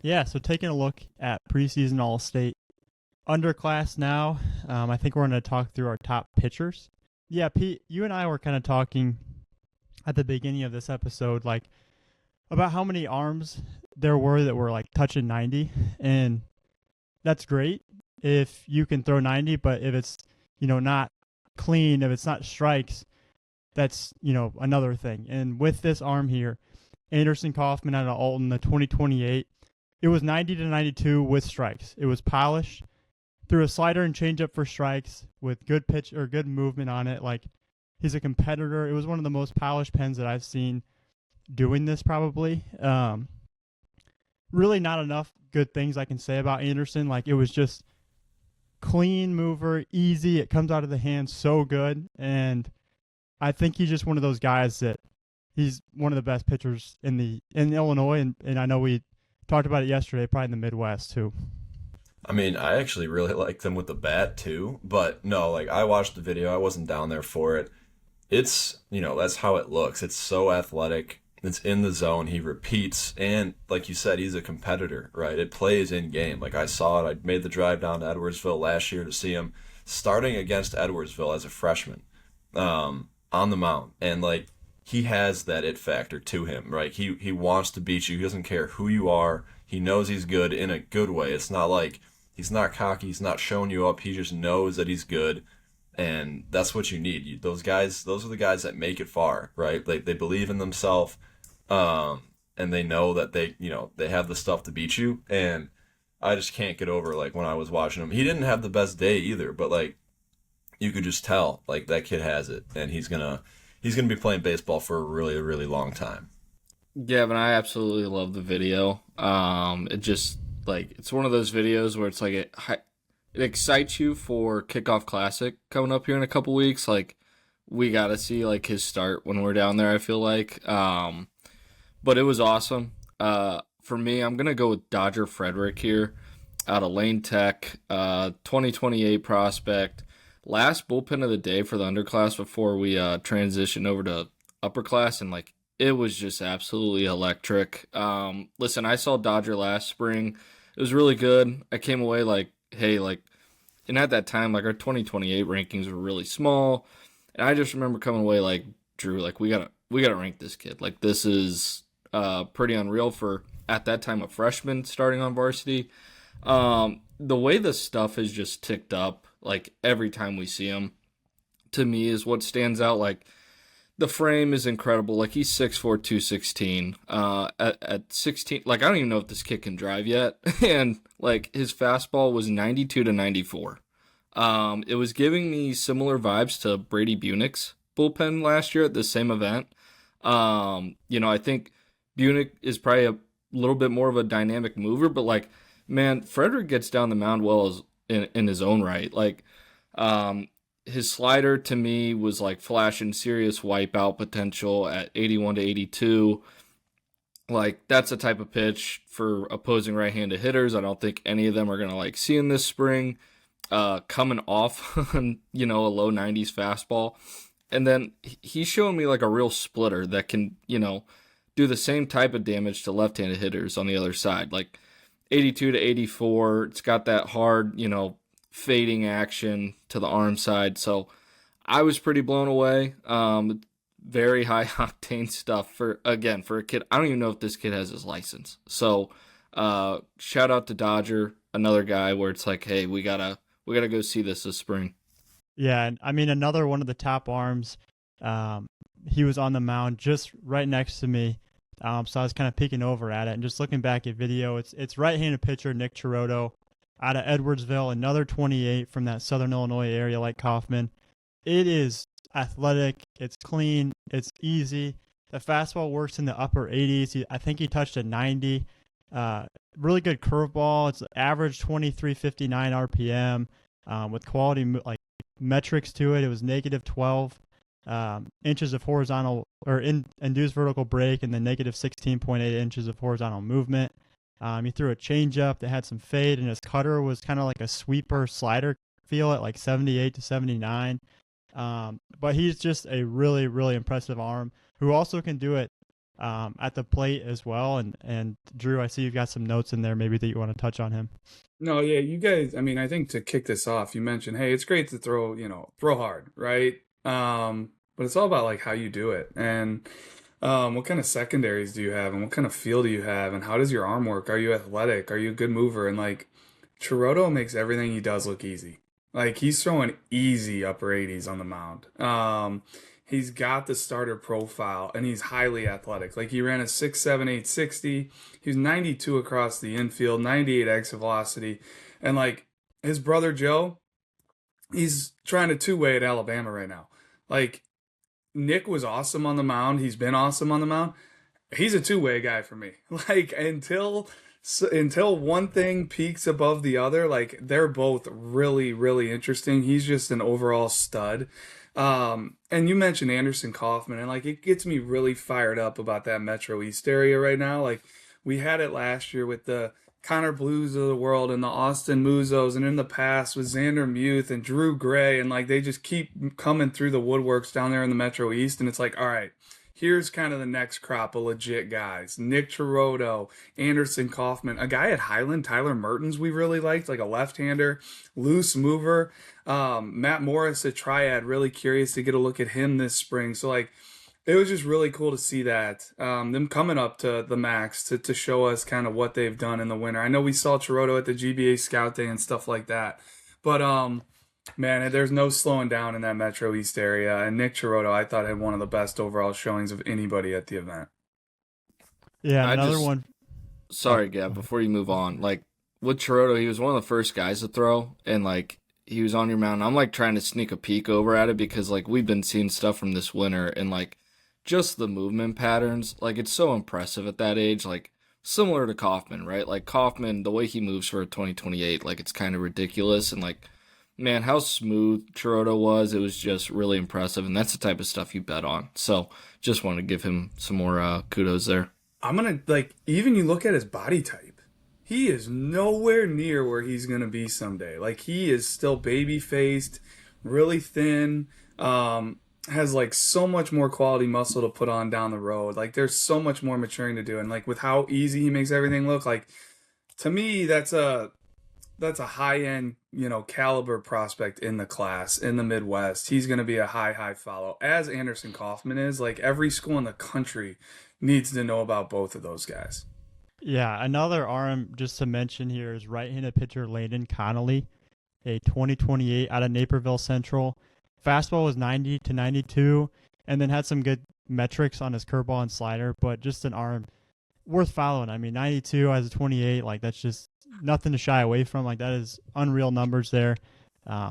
Yeah, so taking a look at preseason All-State Underclass now, I think we're going to talk through our top pitchers. Yeah, Pete, you and I were kind of talking at the beginning of this episode, like about how many arms there were that were like touching 90, and that's great if you can throw 90, but if it's, not clean, if it's not strikes, that's, another thing. And with this arm here, Anderson Kaufman out of Alton, the 2028, it was 90 to 92 with strikes. It was polished, threw a slider and changeup for strikes with good pitch or good movement on it. Like, he's a competitor. It was one of the most polished pens that I've seen doing this probably. Really not enough good things I can say about Anderson. Like, it was just clean mover, easy. It comes out of the hand so good. And I think he's just one of those guys that he's one of the best pitchers in Illinois. And I know we talked about it yesterday, probably in the Midwest too. I mean, I actually really liked them with the bat too, but no, like I watched the video, I wasn't down there for it. It's, that's how it looks. It's so athletic. It's in the zone. He repeats, and like you said, he's a competitor, right? It plays in game. Like I saw it. I made the drive down to Edwardsville last year to see him starting against Edwardsville as a freshman, on the mound, and like he has that it factor to him, right? He wants to beat you. He doesn't care who you are. He knows he's good in a good way. It's not like he's not cocky. He's not showing you up. He just knows that he's good, and that's what you need. Those guys, those are the guys that make it far, right? They believe in themselves, and they know that they have the stuff to beat you. And I just can't get over like when I was watching him. He didn't have the best day either, but like you could just tell like that kid has it, and he's gonna be playing baseball for a really really long time. Yeah, but I absolutely love the video. It just like it's one of those videos where it's like it excites you for Kickoff Classic coming up here in a couple weeks. Like we got to see like his start when we're down there. I feel like, but it was awesome. For me, I'm gonna go with Dodger Frederick here, out of Lane Tech, 2028 prospect. Last bullpen of the day for the underclass before we transition over to upper class, and like it was just absolutely electric. Listen, I saw Dodger last spring. It was really good. I came away like, hey, like, and at that time, like our 2028 rankings were really small, and I just remember coming away like, Drew, like we gotta rank this kid. Like this is pretty unreal for at that time a freshman starting on varsity. The way the stuff has just ticked up, like every time we see him, to me is what stands out. Like the frame is incredible. Like he's 6'4", 216. At 16, like I don't even know if this kid can drive yet. And like his fastball was 92 to 94. It was giving me similar vibes to Brady Bunick's bullpen last year at the same event. I think Bunick is probably a little bit more of a dynamic mover, but like, man, Frederick gets down the mound well as in his own right. Like, his slider to me was like flashing serious wipeout potential at 81 to 82. Like that's the type of pitch for opposing right-handed hitters. I don't think any of them are going to like see in this spring, coming off, a low 90s fastball. And then he's showing me like a real splitter that can, do the same type of damage to left-handed hitters on the other side. Like 82 to 84, it's got that hard, fading action to the arm side. So I was pretty blown away. Very high octane stuff for a kid. I don't even know if this kid has his license. So shout out to Dodger, another guy where it's like, hey, we gotta go see this spring. Yeah, and I mean another one of the top arms. He was on the mound just right next to me. So I was kind of peeking over at it and just looking back at video. It's right-handed pitcher Nick Chirotto out of Edwardsville, another 28 from that Southern Illinois area like Kaufman. It is athletic. It's clean. It's easy. The fastball works in the upper 80s. I think he touched a 90. Really good curveball. It's average 2359 RPM with quality like metrics to it. It was negative 12 inches of horizontal or induced vertical break, and then negative 16.8 inches of horizontal movement. He threw a changeup that had some fade, and his cutter was kind of like a sweeper slider feel at like 78 to 79. But he's just a really, really impressive arm who also can do it at the plate as well. And Drew, I see you've got some notes in there maybe that you want to touch on him. No, yeah, you guys, I mean, I think to kick this off, you mentioned, hey, it's great to throw, throw hard, right? But it's all about like how you do it and what kind of secondaries do you have and what kind of feel do you have and how does your arm work? Are you athletic? Are you a good mover? And like Chiroto makes everything he does look easy. Like he's throwing easy upper 80s on the mound. He's got the starter profile and he's highly athletic. Like he ran a 6.7 860. He was 92 across the infield, 98 exit velocity. And like his brother Joe, he's trying to two-way at Alabama right now. Like Nick was awesome on the mound. He's been awesome on the mound. He's a two-way guy for me. Like until one thing peaks above the other, like they're both really, really interesting. He's just an overall stud. And you mentioned Anderson Kaufman, and like it gets me really fired up about that Metro East area right now. Like we had it last year with the Connor Blues of the world and the Austin Muzos, and in the past with Xander Muth and Drew Gray, and like they just keep coming through the woodworks down there in the Metro East, and it's like, all right, here's kind of the next crop of legit guys. Nick Chiroto, Anderson Kaufman, a guy at Highland, Tyler Mertens, we really liked, like a left-hander, loose mover. Matt Morris at Triad, really curious to get a look at him this spring. So like, it was just really cool to see that. Them coming up to the max to show us kind of what they've done in the winter. I know we saw Chiroto at the GBA Scout Day and stuff like that. But man, there's no slowing down in that Metro East area. And Nick Chiroto, I thought, had one of the best overall showings of anybody at the event. Yeah, another one. Sorry, Gab, before you move on. Like, with Chiroto, he was one of the first guys to throw, and, like, he was on your mound. I'm, like, trying to sneak a peek over at it because, like, we've been seeing stuff from this winter, and, like, just the movement patterns, like, it's so impressive at that age, like, similar to Kaufman, right? Like, Kaufman, the way he moves for 2028, like, it's kind of ridiculous, and, like, man, how smooth Chiroto was, it was just really impressive, and that's the type of stuff you bet on. So, just want to give him some more kudos there. I'm going to, like, even you look at his body type, he is nowhere near where he's going to be someday. Like, he is still baby-faced, really thin, has, like, so much more quality muscle to put on down the road. Like, there's so much more maturing to do. And, like, with how easy he makes everything look, like, to me, that's a high-end, caliber prospect in the class, in the Midwest. He's going to be a high follow. As Anderson Kaufman is, like, every school in the country needs to know about both of those guys. Yeah, another arm just to mention here is right-handed pitcher Landon Connolly, a 2028 out of Naperville Central. Fastball was 90 to 92, and then had some good metrics on his curveball and slider, but just an arm worth following. I mean, 92 as a 28, like that's just nothing to shy away from. Like that is unreal numbers there.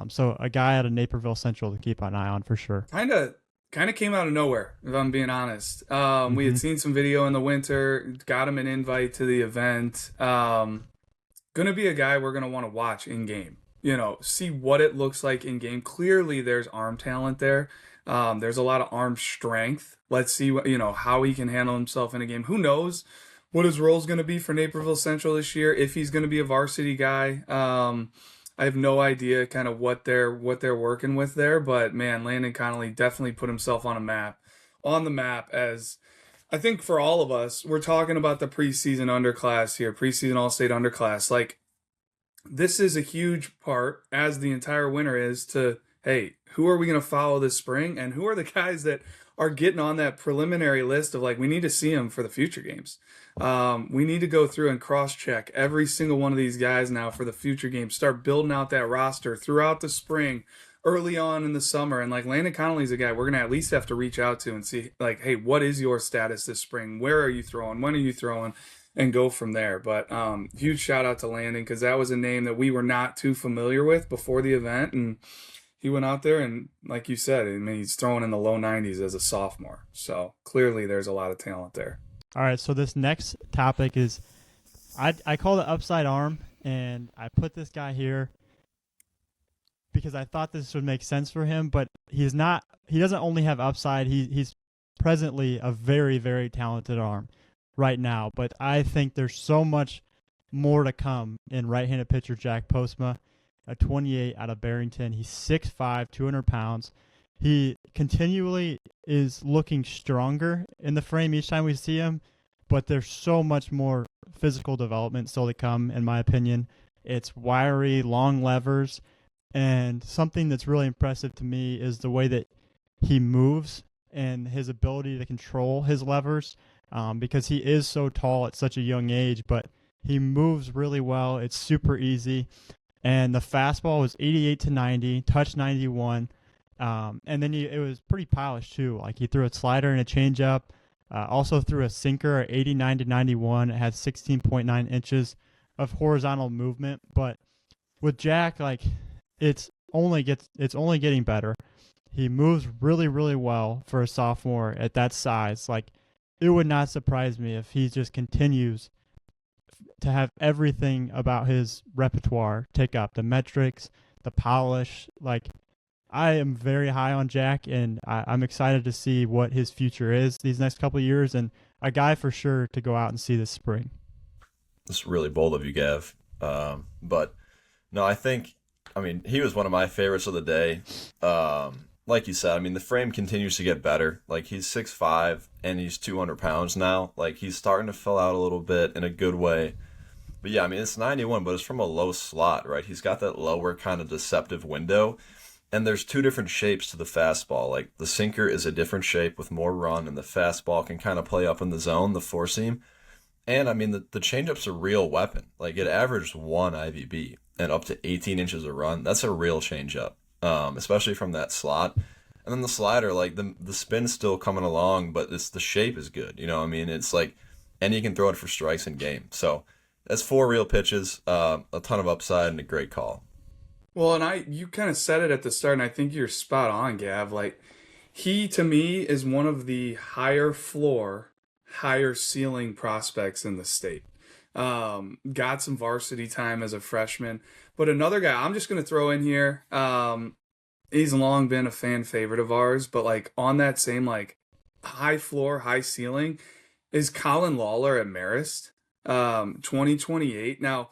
So a guy out of Naperville Central to keep an eye on for sure. Kind of came out of nowhere, if I'm being honest. We had seen some video in the winter, got him an invite to the event. Gonna be a guy we're gonna want to watch in game. See what it looks like in game. Clearly, there's arm talent there. There's a lot of arm strength. Let's see how he can handle himself in a game. Who knows what his role is going to be for Naperville Central this year? If he's going to be a varsity guy, I have no idea kind of what they're working with there. But man, Landon Connolly definitely put himself on the map as I think for all of us. We're talking about the preseason underclass here, preseason All-State underclass. Like this is a huge part, as the entire winter is, to hey, who are we going to follow this spring, and who are the guys that are getting on that preliminary list of like, we need to see them for the future games. We need to go through and cross-check every single one of these guys now for the future games. Start building out that roster throughout the spring, early on in the summer. And like Landon Connolly's a guy we're going to at least have to reach out to and see like, hey, what is your status this spring? Where are you throwing? When are you throwing? And go from there. But huge shout out to Landon because that was a name that we were not too familiar with before the event. And he went out there and, like you said, I mean, he's throwing in the low 90s as a sophomore. So clearly there's a lot of talent there. All right, so this next topic is I call it upside arm, and I put this guy here because I thought this would make sense for him, but he doesn't only have upside. He's presently a very, very talented arm right now, but I think there's so much more to come in right-handed pitcher Jack Postma, a 28 out of Barrington. He's 6'5", 200 pounds. he continually is looking stronger in the frame each time we see him, but there's so much more physical development still to come, in my opinion. It's wiry, long levers, and something that's really impressive to me is the way that he moves and his ability to control his levers, because he is so tall at such a young age, but he moves really well. It's super easy. And the fastball was 88 to 90, touch 91. And then it was pretty polished too. Like he threw a slider and a changeup. Also threw a sinker at 89 to 91. It had 16.9 inches of horizontal movement. But with Jack, like it's only getting better. He moves really, really well for a sophomore at that size. Like it would not surprise me if he just continues to have everything about his repertoire take up, the metrics, the polish. Like I am very high on Jack, and I'm excited to see what his future is these next couple of years, and a guy for sure to go out and see this spring. It's really bold of you, Gav. But no, I mean, he was one of my favorites of the day. Like you said, I mean, the frame continues to get better. Like he's 6'5" and he's 200 pounds now. Like he's starting to fill out a little bit in a good way. But yeah, I mean, it's 91, but it's from a low slot, right? He's got that lower kind of deceptive window. And there's two different shapes to the fastball. Like the sinker is a different shape with more run, and the fastball can kind of play up in the zone, the four seam. And I mean, the changeup's a real weapon. Like it averaged 1 IVB and up to 18 inches of run. That's a real changeup, especially from that slot. And then the slider, like the spin's still coming along, but the shape is good. You know what I mean? It's like, and you can throw it for strikes in game. So that's 4 real pitches, a ton of upside, and a great call. Well, and you kind of said it at the start, and I think you're spot on, Gav. Like, he, to me, is one of the higher floor, higher ceiling prospects in the state. Got some varsity time as a freshman. But another guy I'm just going to throw in here, he's long been a fan favorite of ours, but, like, on that same, like, high floor, high ceiling is Colin Lawler at Marist, 2028. Now,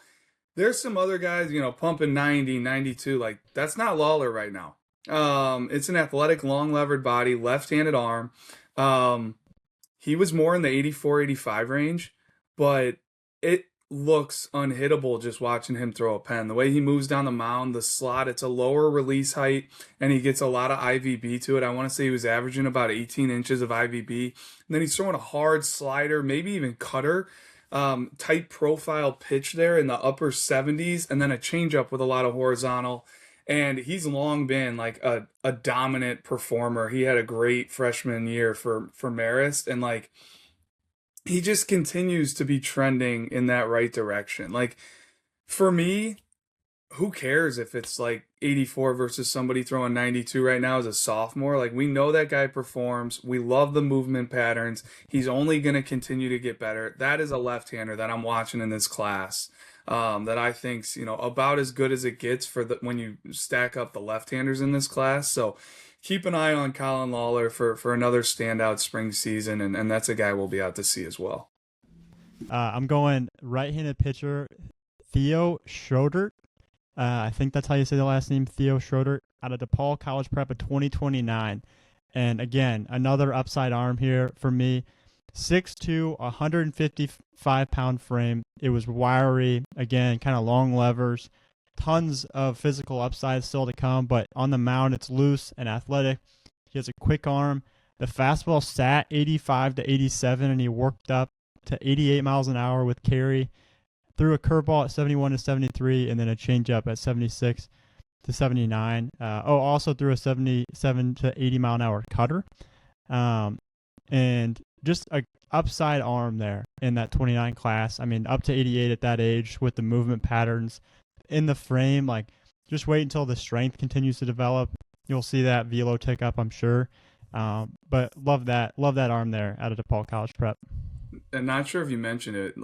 there's some other guys, pumping 90, 92. Like, that's not Lawler right now. It's an athletic, long-levered body, left-handed arm. He was more in the 84, 85 range, but it looks unhittable just watching him throw a pen. The way he moves down the mound, the slot, it's a lower release height, and he gets a lot of IVB to it. I want to say he was averaging about 18 inches of IVB. And then he's throwing a hard slider, maybe even cutter. Tight profile pitch there in the upper 70s, and then a changeup with a lot of horizontal. And he's long been like a dominant performer. He had a great freshman year for Marist, and like he just continues to be trending in that right direction. Like for me, who cares if it's like 84 versus somebody throwing 92 right now as a sophomore? Like, we know that guy performs. We love the movement patterns. He's only going to continue to get better. That is a left-hander that I'm watching in this class, that I think's, about as good as it gets for when you stack up the left-handers in this class. So keep an eye on Colin Lawler for another standout spring season, and that's a guy we'll be out to see as well. I'm going right-handed pitcher Theo Schroeder. I think that's how you say the last name, Theo Schroeder, out of DePaul College Prep of 2029. And again, another upside arm here for me. 6'2", 155-pound frame. It was wiry, again, kind of long levers. Tons of physical upside still to come, but on the mound, it's loose and athletic. He has a quick arm. The fastball sat 85 to 87, and he worked up to 88 miles an hour with carry. Threw a curveball at 71 to 73, and then a changeup at 76 to 79. Also threw a 77 to 80 mile an hour cutter. And just a upside arm there in that 29 class. I mean, up to 88 at that age with the movement patterns in the frame. Like, just wait until the strength continues to develop. You'll see that velo tick up, I'm sure. But love that arm there out of DePaul College Prep. And not sure if you mentioned it,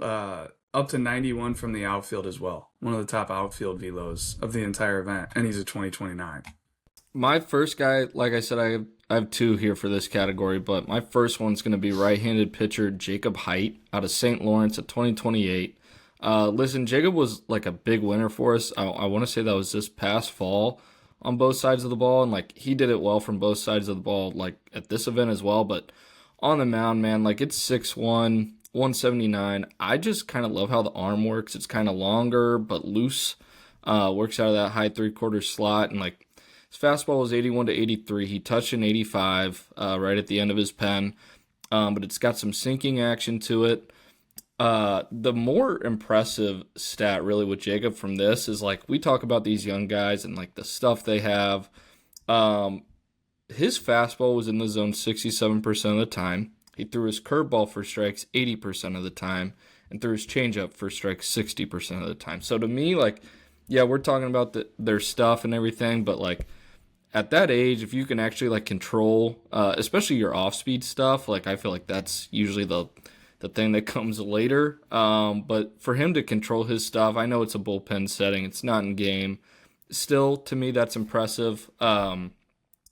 up to 91 from the outfield as well. One of the top outfield velos of the entire event, and he's a 2029. My first guy, like I said, I have two here for this category, but my first one's going to be right-handed pitcher Jacob Height out of St. Lawrence at 2028. Listen, Jacob was like a big winner for us. I want to say that was this past fall. on both sides of the ball, and like he did it well from both sides of the ball, like at this event as well. But on the mound, man, like it's 6'1", 179. I just kind of love how the arm works. It's kind of longer but loose. Works out of that high 3/4 slot, and like his fastball was 81 to 83. He touched an 85 right at the end of his pen, but it's got some sinking action to it. The more impressive stat really with Jacob from this is like we talk about these young guys and like the stuff they have. His fastball was in the zone 67% of the time. He threw his curveball for strikes 80% of the time and threw his changeup for strikes 60% of the time. So to me, like, yeah, we're talking about their stuff and everything, but like at that age, if you can actually like control, especially your off-speed stuff, like I feel like that's usually the thing that comes later. But for him to control his stuff, I know it's a bullpen setting, it's not in game. Still, to me, that's impressive.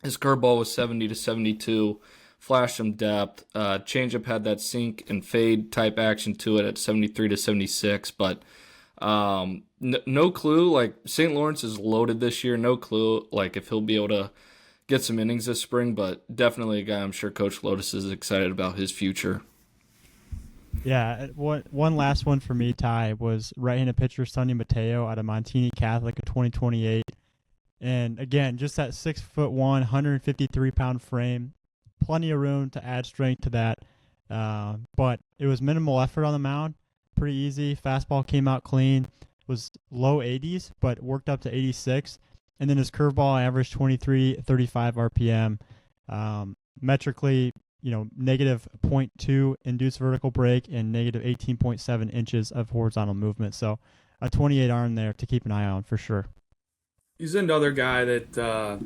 His curveball was 70 to 72, flashed some depth. Changeup had that sink and fade type action to it at 73 to 76, but no clue. Like St. Lawrence is loaded this year. No clue like if he'll be able to get some innings this spring, but definitely a guy I'm sure Coach Lotus is excited about his future. Yeah, one last one for me, Ty, was right-handed pitcher Sonny Mateo out of Montini Catholic in 2028. And again, just that 6'1", 153-pound frame, plenty of room to add strength to that. But it was minimal effort on the mound, pretty easy. Fastball came out clean, was low 80s, but worked up to 86. And then his curveball averaged 23.35 RPM. Metrically, negative 0.2 induced vertical break and negative 18.7 inches of horizontal movement. So a 28 arm there to keep an eye on for sure. He's another guy that,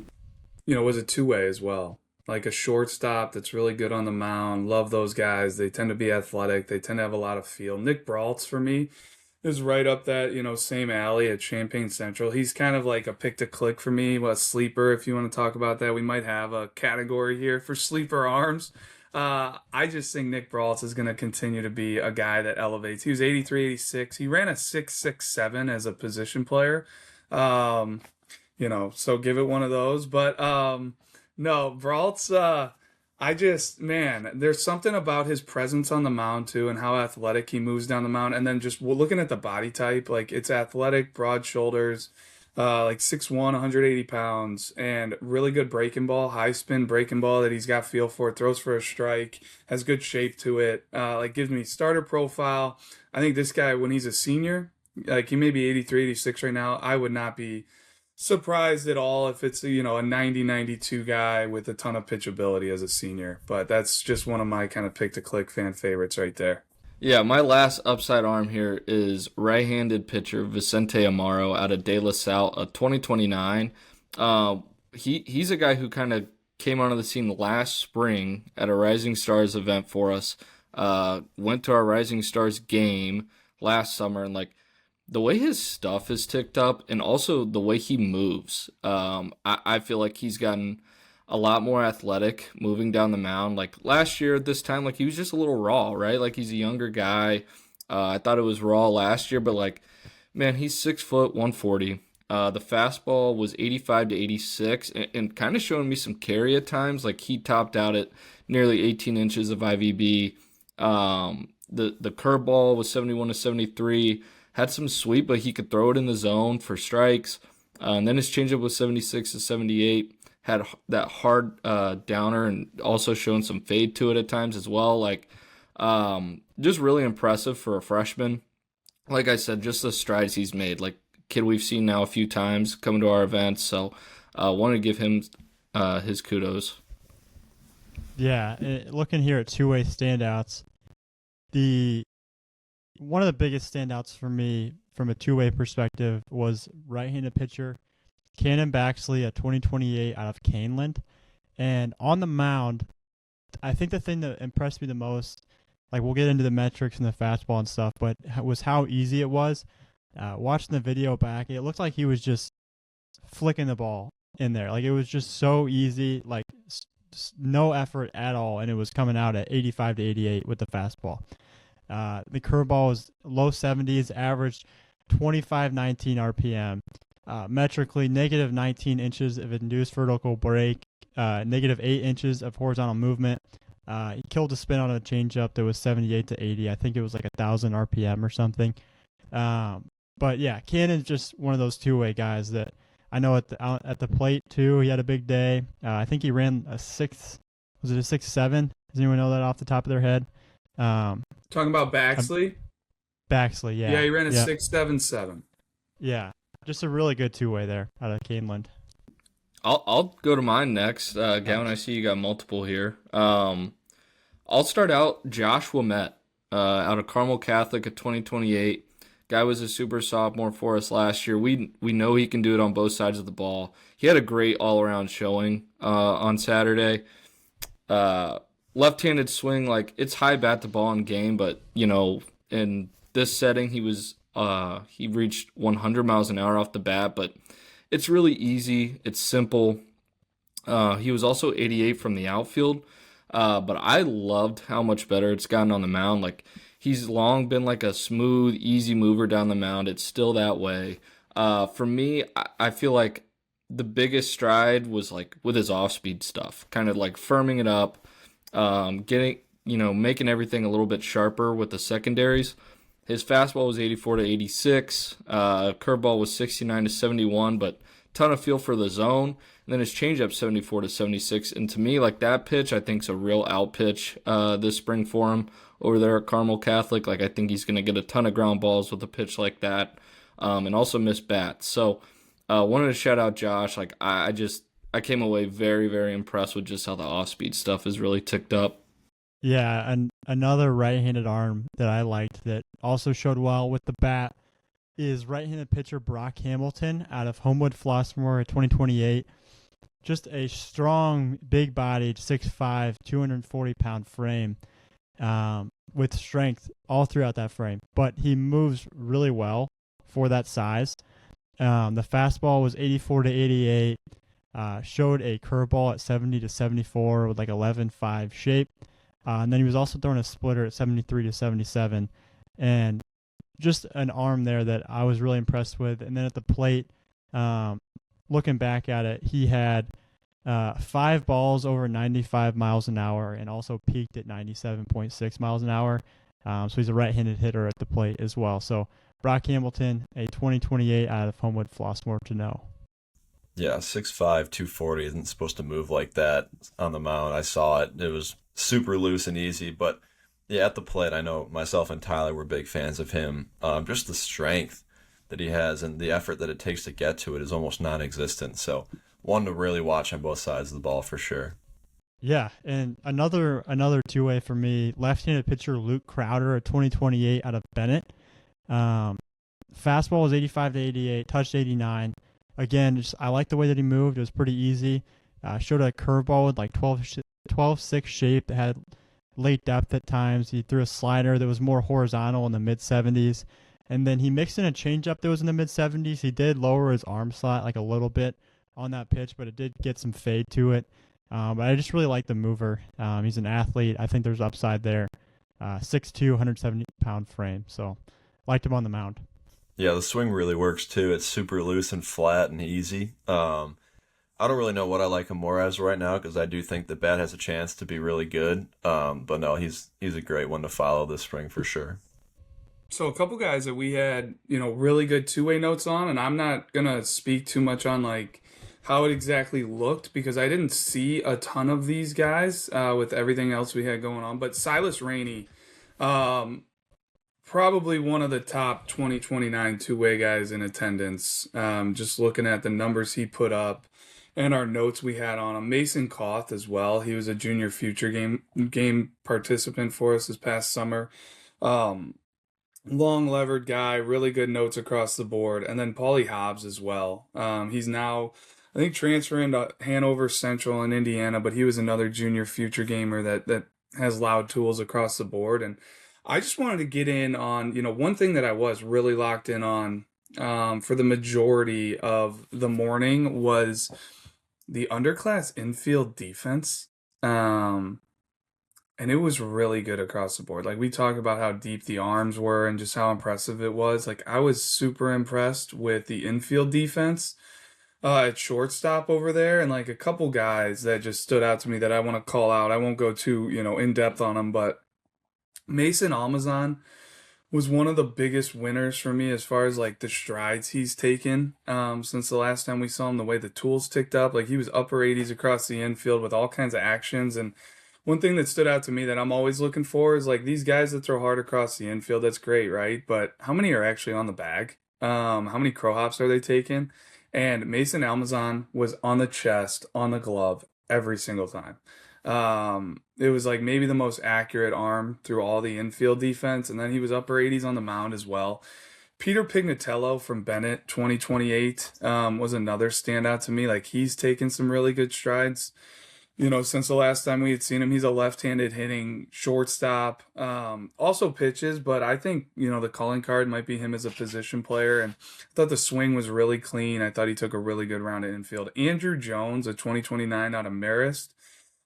was a two-way as well. Like a shortstop that's really good on the mound. Love those guys. They tend to be athletic. They tend to have a lot of feel. Nick Braultz, for me, is right up that, same alley at Champaign Central. He's kind of like a pick-to-click for me, a sleeper, if you want to talk about that. We might have a category here for sleeper arms. I just think Nick Braultz is going to continue to be a guy that elevates. He was 83, 86. He ran a 6.67 as a position player. So give it one of those. But no, Braultz, there's something about his presence on the mound too and how athletic he moves down the mound. And then just looking at the body type, like it's athletic, broad shoulders, like 6'1", 180 pounds, and really good breaking ball, high spin breaking ball that he's got feel for, throws for a strike, has good shape to it, gives me starter profile. I think this guy, when he's a senior, like he may be 83, 86 right now, I would not be surprised at all if it's a 90, 92 guy with a ton of pitchability as a senior. But that's just one of my kind of pick-to-click fan favorites right there. Yeah, my last upside arm here is right-handed pitcher Vicente Amaro out of De La Salle, 2029. He's a guy who kind of came onto the scene last spring at a Rising Stars event for us. Went to our Rising Stars game last summer, and like the way his stuff is ticked up and also the way he moves, I feel like he's gotten a lot more athletic moving down the mound. Like last year at this time, like he was just a little raw, right? Like he's a younger guy. I thought it was raw last year, but like, man, he's 6 foot 140. The fastball was 85 to 86 and kind of showing me some carry at times. Like he topped out at nearly 18 inches of IVB. The curveball was 71 to 73. Had some sweep, but he could throw it in the zone for strikes. And then his changeup was 76 to 78. Had that hard downer and also showing some fade to it at times as well. Like, just really impressive for a freshman. Like I said, just the strides he's made. Like, kid we've seen now a few times coming to our events. So, want to give him his kudos. Yeah, looking here at two-way standouts, one of the biggest standouts for me from a two-way perspective was right-handed pitcher Cannon Baxley at 2028 out of Caneland. And on the mound, I think the thing that impressed me the most, like we'll get into the metrics and the fastball and stuff, but was how easy it was. Watching the video back, it looked like he was just flicking the ball in there. Like it was just so easy, like no effort at all, and it was coming out at 85 to 88 with the fastball. The curveball was low 70s, averaged 25.19 RPM. Metrically, negative 19 inches of induced vertical break, negative 8 inches of horizontal movement. He killed a spin on a changeup that was 78 to 80. I think it was like 1,000 RPM or something. But yeah, Cannon's just one of those two-way guys that I know at the plate too. He had a big day. I think he ran a 6. Was it a 6.7? Does anyone know that off the top of their head? Talking about Baxley? Baxley, yeah. Yeah, he ran a yeah. 6.77. Yeah, just a really good two-way there out of Caneland. I'll go to mine next. Gavin, I see you got multiple here. I'll start out Josh Wimette, out of Carmel Catholic at 2028. Guy was a super sophomore for us last year. We know he can do it on both sides of the ball. He had a great all-around showing on Saturday. Left-handed swing, like it's high bat to ball in game, but in this setting he reached 100 miles an hour off the bat, but it's really easy. It's simple. He was also 88 from the outfield, but I loved how much better it's gotten on the mound. Like he's long been like a smooth, easy mover down the mound. It's still that way. For me, I feel like the biggest stride was like with his off-speed stuff, kind of like firming it up. Making everything a little bit sharper with the secondaries. His fastball was 84 to 86. Curveball was 69 to 71, but ton of feel for the zone. And then his changeup 74 to 76. And to me, like that pitch, I think is a real out pitch this spring for him over there at Carmel Catholic. Like I think he's going to get a ton of ground balls with a pitch like that, and also miss bats. So wanted to shout out Josh. Like I came away very, very impressed with just how the off-speed stuff has really ticked up. Yeah, and another right-handed arm that I liked that also showed well with the bat is right-handed pitcher Brock Hamilton out of Homewood Flossmoor at 2028. Just a strong, big-bodied, 6'5", 240-pound frame with strength all throughout that frame. But he moves really well for that size. The fastball was 84 to 88. Showed a curveball at 70 to 74 with like 11.5 shape. And then he was also throwing a splitter at 73 to 77. And just an arm there that I was really impressed with. And then at the plate, looking back at it, he had 5 balls over 95 miles an hour and also peaked at 97.6 miles an hour. So he's a right-handed hitter at the plate as well. So Brock Hamilton, a 2028 out of Homewood Flossmoor to know. Yeah, 6'5", 240 isn't supposed to move like that on the mound. I saw it. It was super loose and easy. But, yeah, at the plate, I know myself and Tyler were big fans of him. Just the strength that he has and the effort that it takes to get to it is almost non-existent. So one to really watch on both sides of the ball for sure. Yeah, and another two-way for me, left-handed pitcher Luke Crowder, a 2028 out of Bennett. Fastball was 85 to 88, touched 89. Again, I like the way that he moved. It was pretty easy. Showed a curveball with like 12.6 shape that had late depth at times. He threw a slider that was more horizontal in the mid-70s. And then he mixed in a changeup that was in the mid-70s. He did lower his arm slot like a little bit on that pitch, but it did get some fade to it. But I just really like the mover. He's an athlete. I think there's upside there. 6'2", 170-pound frame. So liked him on the mound. Yeah, the swing really works too. It's super loose and flat and easy. I don't really know what I like him more as right now because I do think the bat has a chance to be really good. But no, he's a great one to follow this spring for sure. So a couple guys that we had, really good two-way notes on, and I'm not gonna speak too much on like how it exactly looked because I didn't see a ton of these guys with everything else we had going on. But Silas Rainey, probably one of the top 2029 two-way guys in attendance. Just looking at the numbers he put up and our notes we had on him. Mason Koth as well. He was a junior future game participant for us this past summer. Long levered guy, really good notes across the board. And then Paulie Hobbs as well. He's now, I think, transferring to Hanover Central in Indiana, but he was another junior future gamer that has loud tools across the board. And I just wanted to get in on, one thing that I was really locked in on for the majority of the morning was the underclass infield defense. and it was really good across the board. Like we talk about how deep the arms were and just how impressive it was. Like I was super impressed with the infield defense at shortstop over there, and like a couple guys that just stood out to me that I want to call out. I won't go too, in depth on them, but Mason Almazan was one of the biggest winners for me as far as like the strides he's taken since the last time we saw him, the way the tools ticked up. Like he was upper 80s across the infield with all kinds of actions. And one thing that stood out to me that I'm always looking for is like these guys that throw hard across the infield, that's great, right? But how many are actually on the bag? How many crow hops are they taking? And Mason Almazan was on the chest, on the glove every single time. It was like maybe the most accurate arm through all the infield defense, and then he was upper 80s on the mound as well. Peter Pignatello from Bennett 2028 was another standout to me. Like he's taken some really good strides. Since the last time we had seen him, he's a left-handed hitting shortstop. Also pitches, but I think, the calling card might be him as a position player. And I thought the swing was really clean. I thought he took a really good round at infield. Andrew Jones, a 2029 out of Marist,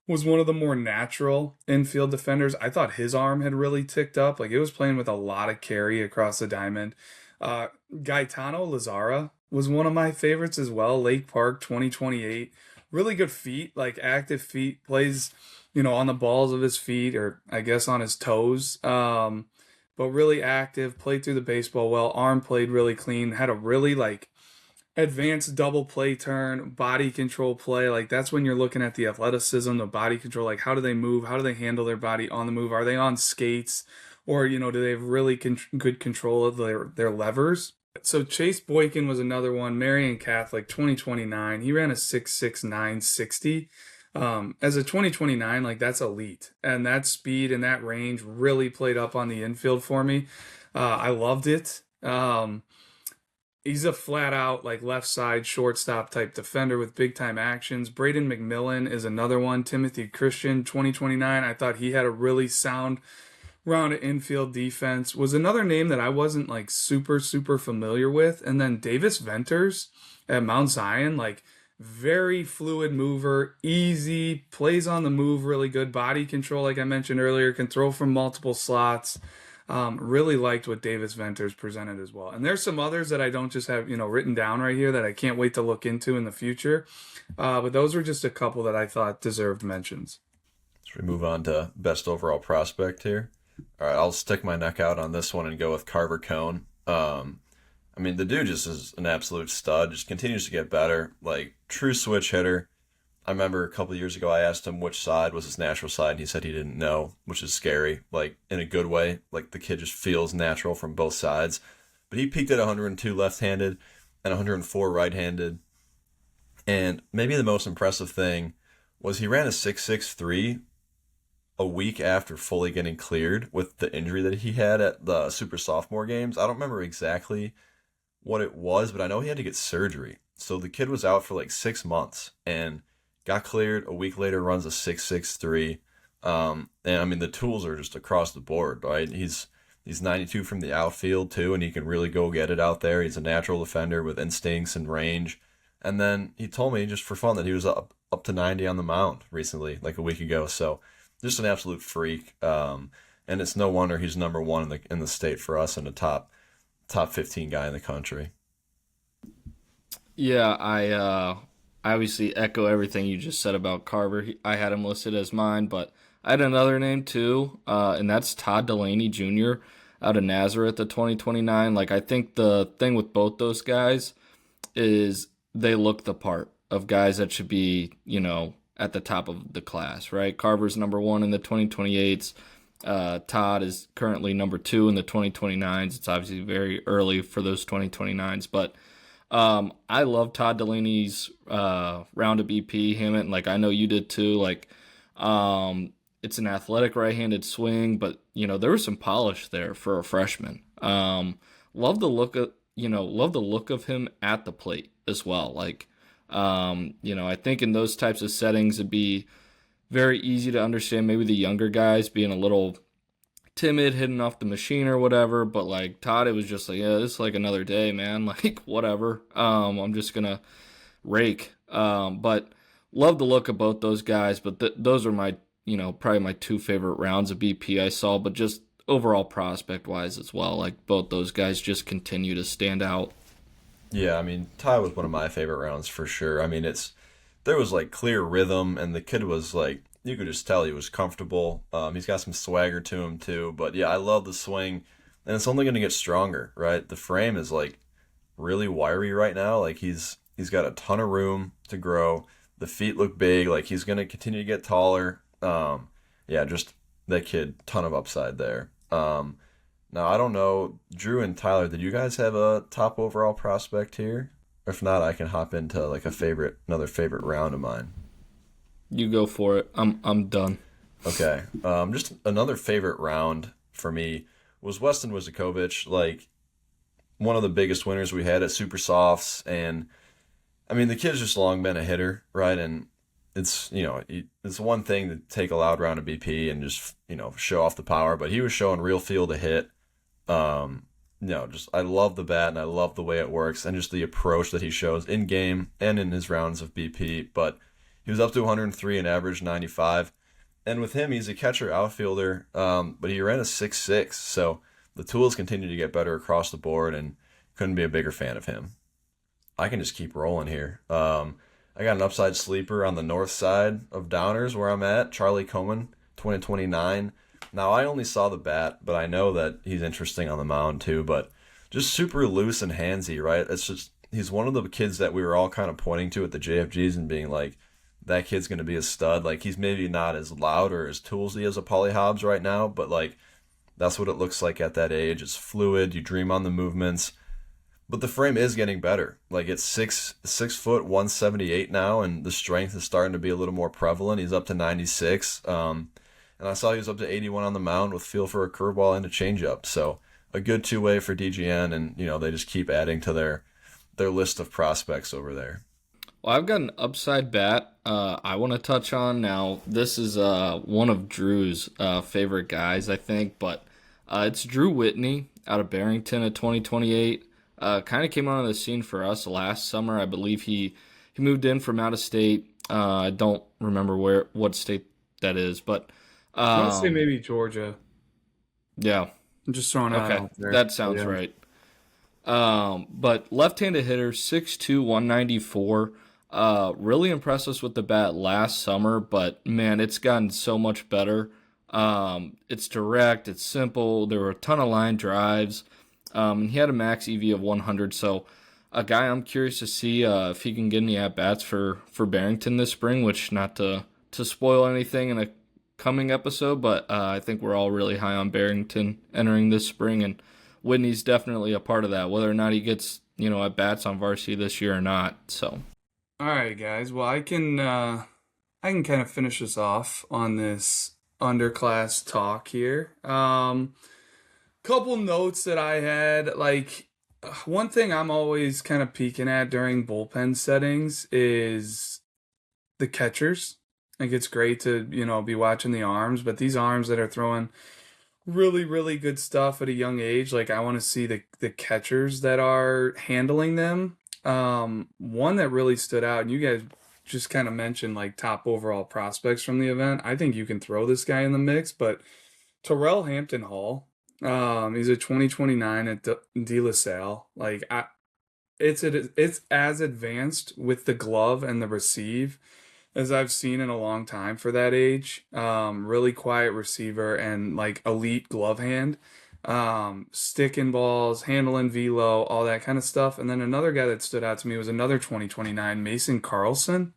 was one of the more natural infield defenders. I thought his arm had really ticked up. Like it was playing with a lot of carry across the diamond. Gaetano Lazara was one of my favorites as well. Lake Park 2028. Really good feet, like active feet, plays, on the balls of his feet, or I guess on his toes. But really active, played through the baseball well, arm played really clean, had a really like advanced double play turn, body control play. Like that's when you're looking at the athleticism, the body control, like how do they move? How do they handle their body on the move? Are they on skates? Or, do they have really good control of their levers? So Chase Boykin was another one. Marion Catholic 2029. He ran a 6.6960. As a 2029, like that's elite. And that speed and that range really played up on the infield for me. I loved it. He's a flat out like left side shortstop type defender with big time actions. Braden McMillan is another one. Timothy Christian 2029. I thought he had a really sound round of infield defense. Was another name that I wasn't like super familiar with. And then Davis Venters at Mount Zion, like very fluid mover, easy, plays on the move, really good body control, like I mentioned earlier, can throw from multiple slots. Really liked what Davis Venters presented as well. And there's some others that I don't just have, written down right here that I can't wait to look into in the future. But those were just a couple that I thought deserved mentions. Should we move on to best overall prospect here? All right, I'll stick my neck out on this one and go with Carver Cone. The dude just is an absolute stud, just continues to get better, like true switch hitter. I remember a couple of years ago I asked him which side was his natural side, and he said he didn't know, which is scary, like in a good way. Like the kid just feels natural from both sides. But he peaked at 102 left-handed and 104 right-handed. And maybe the most impressive thing was he ran a 6.63 a week after fully getting cleared with the injury that he had at the Super Sophomore games. I don't remember exactly what it was, but I know he had to get surgery. So the kid was out for like 6 months and got cleared. A week later, runs a 6.63. And the tools are just across the board, right? He's 92 from the outfield too, and he can really go get it out there. He's a natural defender with instincts and range. And then he told me just for fun that he was up to 90 on the mound recently, like a week ago. So just an absolute freak. And it's no wonder he's number one in the state for us and a top 15 guy in the country. Yeah, I obviously echo everything you just said about Carver. I had him listed as mine, but I had another name too, and that's Todd Delaney Jr. out of Nazareth, the 2029. Like, I think the thing with both those guys is they look the part of guys that should be, at the top of the class, right? Carver's number one in the 2028s. Todd is currently number 2 in the 2029s. It's obviously very early for those 2029s, but I love Todd Delaney's roundup EP. Him and like I know you did too. Like, it's an athletic right-handed swing, but there was some polish there for a freshman. Love the look of him at the plate as well. Like, I think in those types of settings it'd be very easy to understand maybe the younger guys being a little timid, hitting off the machine or whatever, but like Todd, it was just like, yeah, this is like another day, man. Like, whatever. I'm just gonna rake. But love the look of both those guys. But those are my probably my two favorite rounds of BP I saw, but just overall prospect wise as well. Like both those guys just continue to stand out. Yeah, I mean, Ty was one of my favorite rounds for sure. I mean, there was like clear rhythm, and the kid was like, you could just tell he was comfortable. He's got some swagger to him too. But yeah, I love the swing, and it's only going to get stronger, right? The frame is like really wiry right now. Like he's got a ton of room to grow. The feet look big. Like he's going to continue to get taller. Yeah, just that kid, ton of upside there. Now I don't know, Drew and Tyler, did you guys have a top overall prospect here? If not, I can hop into like another favorite round of mine. You go for it. I'm done. Okay. Just another favorite round for me was Weston Wizakovich, like one of the biggest winners we had at Super Softs, and I mean the kid's just long been a hitter, right? And it's one thing to take a loud round of BP and just show off the power, but he was showing real feel to hit. Just I love the bat and I love the way it works and just the approach that he shows in game and in his rounds of BP. But he was up to 103 and average 95. And with him, he's a catcher outfielder, but he ran a 6.6. So the tools continue to get better across the board, and couldn't be a bigger fan of him. I can just keep rolling here. I got an upside sleeper on the north side of Downers where I'm at, Charlie Coman, 2029. Now, I only saw the bat, but I know that he's interesting on the mound too, but just super loose and handsy, right? It's just, he's one of the kids that we were all kind of pointing to at the JFGs and being like, that kid's going to be a stud. Like, he's maybe not as loud or as toolsy as a Pauly Hobbs right now, but like, that's what it looks like at that age. It's fluid. You dream on the movements. But the frame is getting better. Like, it's 6', 178 now, and the strength is starting to be a little more prevalent. He's up to 96. And I saw he was up to 81 on the mound with feel for a curveball and a changeup. So a good two-way for DGN, and they just keep adding to their list of prospects over there. Well, I've got an upside bat I want to touch on now. This is one of Drew's favorite guys, I think, but it's Drew Whitney out of Barrington at 2028. Kind of came onto the scene for us last summer. I believe he moved in from out of state. I don't remember what state that is, but I want to say maybe Georgia. Yeah. I'm just throwing it out there. That sounds right. But left-handed hitter, 6'2", 194. Really impressed us with the bat last summer, but man, it's gotten so much better. It's direct, it's simple. There were a ton of line drives. And he had a max EV of 100, so a guy I'm curious to see if he can get any at-bats for Barrington this spring, which not to spoil anything in a coming episode, but I think we're all really high on Barrington entering this spring, and Whitney's definitely a part of that, whether or not he gets at-bats on varsity this year or not. So, all right, guys. Well, I can kind of finish us off on this underclass talk here. Couple notes that I had, like one thing I'm always kind of peeking at during bullpen settings is the catchers. Like, it's great to, be watching the arms, but these arms that are throwing really, really good stuff at a young age, like I want to see the catchers that are handling them. One that really stood out, and you guys just kind of mentioned like top overall prospects from the event. I think you can throw this guy in the mix, but Terrell Hampton Hall, he's a 2029 at De La Salle. Like, it's as advanced with the glove and the receive as I've seen in a long time for that age. Really quiet receiver and like elite glove hand. Sticking balls, handling velo, all that kind of stuff. And then another guy that stood out to me was another 2029, Mason Carlson.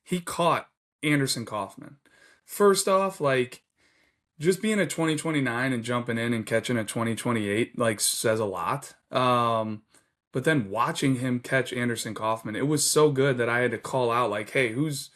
He caught Anderson Kaufman. First off, like, just being a 2029 and jumping in and catching a 2028 like says a lot. But then watching him catch Anderson Kaufman, it was so good that I had to call out like, hey, who's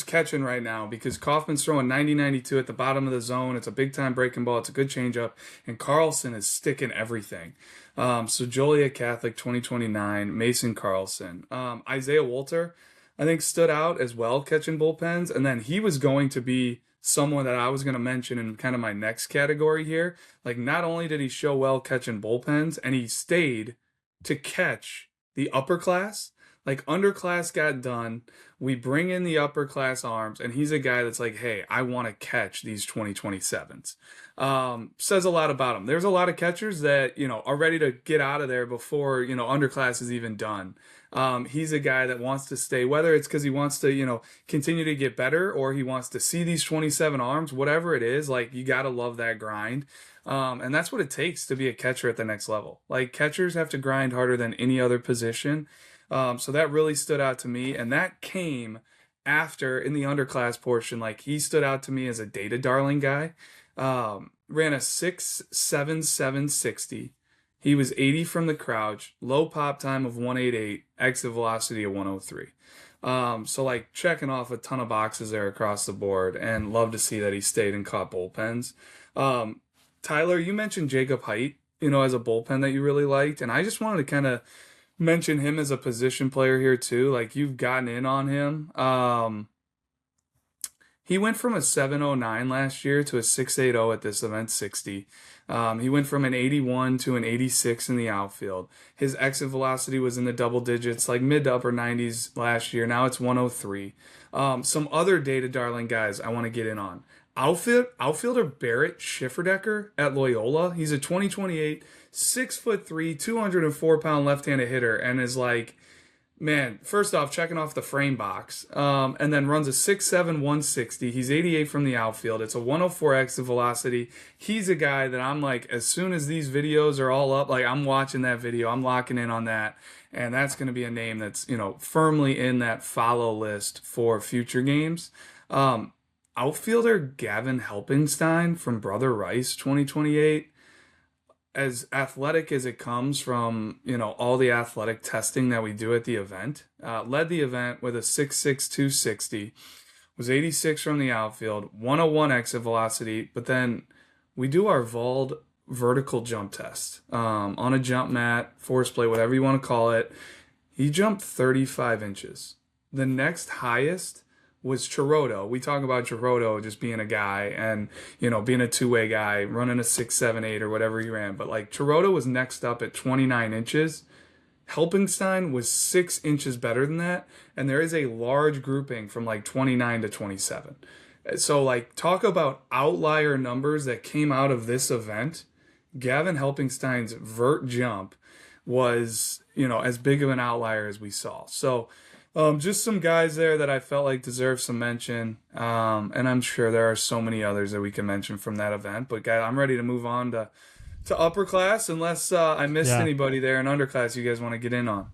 catching right now? Because Kaufman's throwing 90-92 at the bottom of the zone. It's a big-time breaking ball. It's a good changeup. And Carlson is sticking everything. So Joliet Catholic 2029, Mason Carlson. Isaiah Walter, I think, stood out as well catching bullpens. And then he was going to be someone that I was going to mention in kind of my next category here. Like, not only did he show well catching bullpens, and he stayed to catch the upper class. Like underclass got done. We bring in the upper class arms, and he's a guy that's like, hey, I want to catch these 2027s. Says a lot about him. There's a lot of catchers that, are ready to get out of there before, underclass is even done. He's a guy that wants to stay, whether it's because he wants to, continue to get better, or he wants to see these 27 arms, whatever it is, like, you got to love that grind. And that's what it takes to be a catcher at the next level. Like, catchers have to grind harder than any other position. So that really stood out to me. And that came after, in the underclass portion, like, he stood out to me as a data darling guy. Ran a 6.7760. He was 80 from the crouch, low pop time of 188, exit velocity of 103. So like checking off a ton of boxes there across the board, and love to see that he stayed and caught bullpens. Tyler, you mentioned Jacob Height, as a bullpen that you really liked, and I just wanted to kind of mention him as a position player here too. Like, you've gotten in on him. He went from a 709 last year to a 680 at this event 60. He went from an 81 to an 86 in the outfield. His exit velocity was in the double digits, like mid to upper 90s last year. Now it's 103. Some other data darling guys I want to get in on. Outfielder Barrett Schifferdecker at Loyola. He's a 2028, 6'3", 204-pound left-handed hitter, and is like, man, first off, checking off the frame box, and then runs a 6'7", 160. He's 88 from the outfield. It's a 104 exit velocity. He's a guy that I'm like, as soon as these videos are all up, like, I'm watching that video. I'm locking in on that. And that's going to be a name that's, firmly in that follow list for future games. Outfielder Gavin Helpingstein from Brother Rice, 2028. As athletic as it comes from, all the athletic testing that we do at the event, led the event with a 6'6", 260, was 86 from the outfield, 101 exit velocity, but then we do our Vald vertical jump test on a jump mat, force plate, whatever you want to call it. He jumped 35 inches. The next highest was Chirotto. We talk about Chirotto just being a guy and, being a two-way guy, running a 6'7", 8", or whatever he ran. But like, Chirotto was next up at 29 inches. Helpingstein was 6 inches better than that. And there is a large grouping from like 29 to 27. So like, talk about outlier numbers that came out of this event. Gavin Helpingstein's vert jump was, as big of an outlier as we saw. So, just some guys there that I felt like deserve some mention, and I'm sure there are so many others that we can mention from that event. But guys, I'm ready to move on to upper class, unless I missed anybody there in underclass you guys want to get in on.